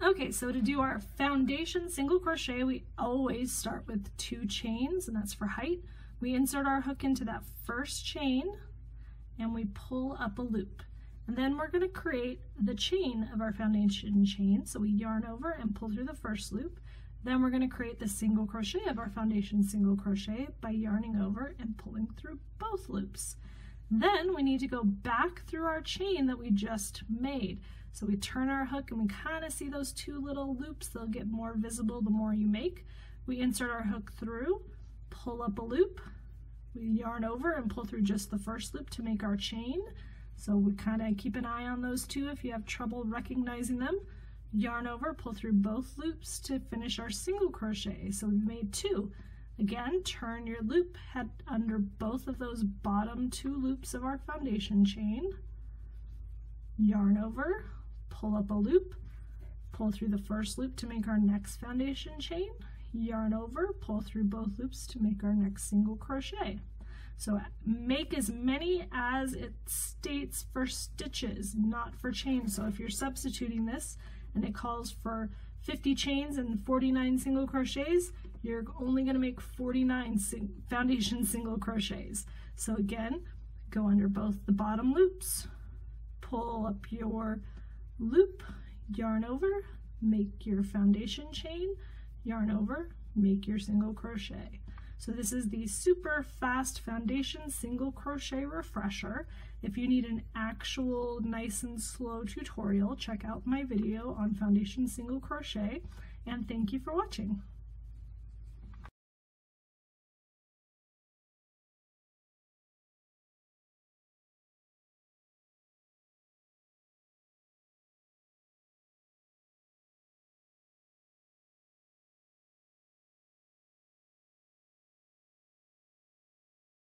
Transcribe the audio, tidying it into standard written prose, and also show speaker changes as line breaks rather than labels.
Okay, so to do our foundation single crochet, we always start with 2 chains, and that's for height. We insert our hook into that first chain and we pull up a loop. And then we're going to create the chain of our foundation chain. So we yarn over and pull through the first loop. Then we're going to create the single crochet of our foundation single crochet by yarning over and pulling through both loops. Then we need to go back through our chain that we just made. So we turn our hook and we kind of see those 2 little loops. They'll get more visible the more you make. We insert our hook through, pull up a loop, we yarn over and pull through just the first loop to make our chain. So we kind of keep an eye on those 2 if you have trouble recognizing them. Yarn over, pull through both loops to finish our single crochet. So we've made 2. Again, turn your loop, head under both of those bottom 2 loops of our foundation chain. Yarn over, pull up a loop, pull through the first loop to make our next foundation chain. Yarn over, pull through both loops to make our next single crochet. So make as many as it states for stitches, not for chains. So if you're substituting this and it calls for 50 chains and 49 single crochets, you're only going to make 49 foundation single crochets. So again, go under both the bottom loops, pull up your loop, yarn over, make your foundation chain, yarn over, make your single crochet. So this is the super fast foundation single crochet refresher. If you need an actual nice and slow tutorial, check out my video on foundation single crochet, and thank you for watching.